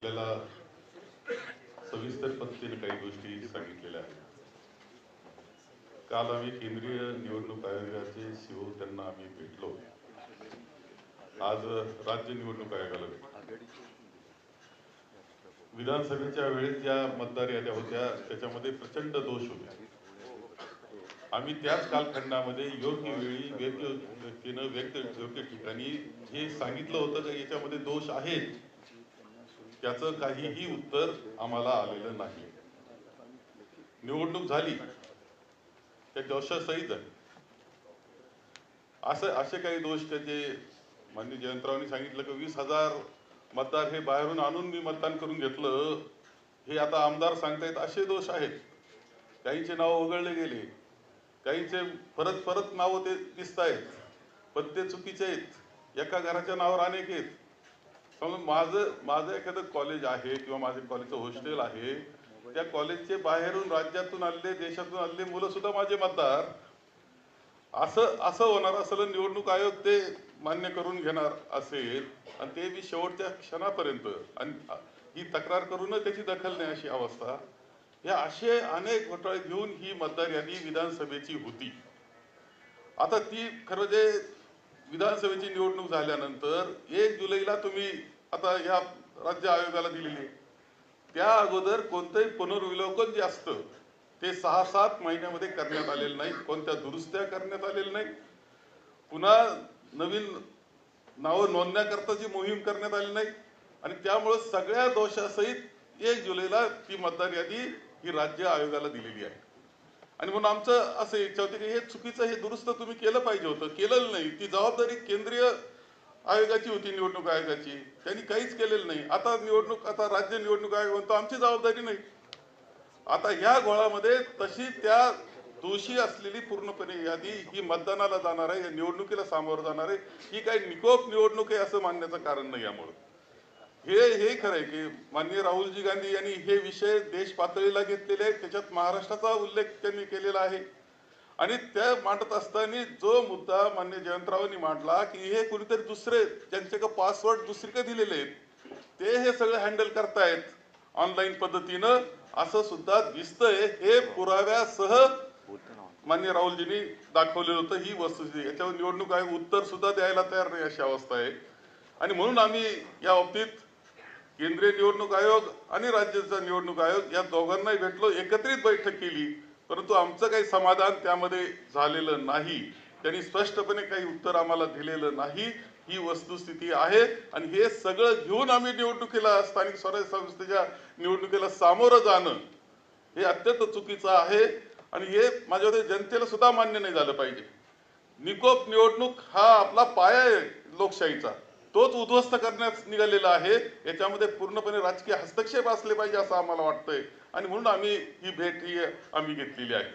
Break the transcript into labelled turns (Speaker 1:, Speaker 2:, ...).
Speaker 1: आपल्याला सविस्तर पद्धतीने काही गोष्टी सांगितलेल्या आहेत. काल आम्ही केंद्रीय निवडणूक आयोगाचे सीओ त्यांना आम्ही भेटलो. आज राज्य निवडणूक आयोगाला भेटलो. विधानसभेच्या वेळेस ज्या मतदार याद्या होत्या त्याच्यामध्ये प्रचंड दोष होते. आम्ही त्याच कालखंडामध्ये योग्य वेळी योग्य ठिकाणी हे सांगितलं होतं की याच्यामध्ये दोष आहेत, त्याचं काहीही उत्तर आम्हाला आलेलं नाही. निवडणूक झाली त्या दोषासहित झाली. असे काही दोष का जे माननीय जयंतरावांनी सांगितलं की 20,000 मतदार हे बाहेरून आणून मी मतदान करून घेतलं, हे आता आमदार सांगतायत, असे दोष आहेत. काहींचे नाव वगळले गेले, काहींचे परत परत नाव ते दिसत आहेत, पण ते चुकीचे आहेत. एका घराच्या नावावर अनेक आहेत. माझं एखादं कॉलेज आहे किंवा माझे कॉलेजचं हॉस्टेल आहे, त्या कॉलेजचे बाहेरून राज्यातून आलेले देशातून आलेले मुलं सुद्धा माझे मतदार. असं होणार असेल, निवडणूक आयोग ते मान्य करून घेणार असेल आणि ते बी शेवटच्या क्षणापर्यंत, आणि ही तक्रार करून त्याची दखल नाही अशी अवस्था, या असे अनेक घोटाळे घेऊन ही मतदार यादी विधानसभेची होती. आता ती खरं जे विधानसभेची निवडणूक झाल्यानंतर 1 जुलैला तुम्ही आता या राज्य आयोगाला दिलेली, त्या अगोदर कोणतंही पुनर्विलोकन जे असतं ते 6-7 महिन्यामध्ये करण्यात आलेलं नाही. कोणत्या दुरुस्त्या करण्यात आलेल्या नाही. पुन्हा नवीन नावं नोंदण्याकरताची मोहीम करण्यात आली नाही. आणि त्यामुळे सगळ्या दोषासहित 1 जुलैला ती मतदार यादी ही राज्य आयोगाला दिलेली आहे. आणि म्हणून आमचं असं इच्छा होती की हे चुकीचं, हे दुरुस्त तुम्ही केलं पाहिजे होतं, केलेलं नाही. ती जबाबदारी केंद्रीय आयोगाची होती, निवडणूक आयोगाची, त्यांनी काहीच केलेलं नाही. आता राज्य निवडणूक आयोग म्हणतो आमची जबाबदारी नाही. आता ह्या घोळामध्ये तशी त्या दोषी असलेली पूर्णपणे यादी ही मतदानाला जाणार आहे, निवडणुकीला सामोरं जाणार आहे. ही काही निकोप निवडणूक आहे असं मानण्याचं कारण नाही. यामुळे हे खरं आहे की माननीय राहुलजी गांधी यांनी हे विषय देश पातळीला घेतलेले आहेत. त्याच्यात महाराष्ट्राचा उल्लेख त्यांनी केलेला आहे. आणि त्या मांडत असताना जो मुद्दा माननीय जयंतरावांनी मांडला की हे कुणीतरी दुसरे ज्यांचे पासवर्ड दुसरीकडे दिलेले आहेत ते हे सगळं हँडल करतायत ऑनलाईन पद्धतीनं, असं सुद्धा दिसतंय. हे पुराव्यासह माननीय राहुलजींनी दाखवलेलं होतं. ही वस्तुस्थिती, याच्यावर निवडणूक आयोग उत्तर सुद्धा द्यायला तयार नाही अशी अवस्था आहे. आणि म्हणून आम्ही या बाबतीत केंद्रीय निवडणूक आयोग आणि राज्याचा निवडणूक आयोग या दोघांनाही भेटलो, एकत्रित बैठक केली, परंतु आमचं काही समाधान त्यामध्ये झालेलं नाही. त्यांनी स्पष्टपणे काही उत्तर आम्हाला दिलेलं नाही. ही वस्तुस्थिती आहे. आणि हे सगळं घेऊन आम्ही निवडणुकीला, स्थानिक स्वराज्य संस्थेच्या निवडणुकीला सामोरं जाणं हे अत्यंत चुकीचं आहे. आणि हे माझ्या मते जनतेला सुद्धा मान्य नाही झालं पाहिजे. निकोप निवडणूक हा आपला पाया आहे लोकशाहीचा, तोच उद्ध्वस्त करण्यास निघालेला आहे. याच्यामध्ये पूर्णपणे राजकीय हस्तक्षेप असले पाहिजे असं आम्हाला वाटतंय. आणि म्हणून आम्ही ही भेट आम्ही घेतलेली आहे.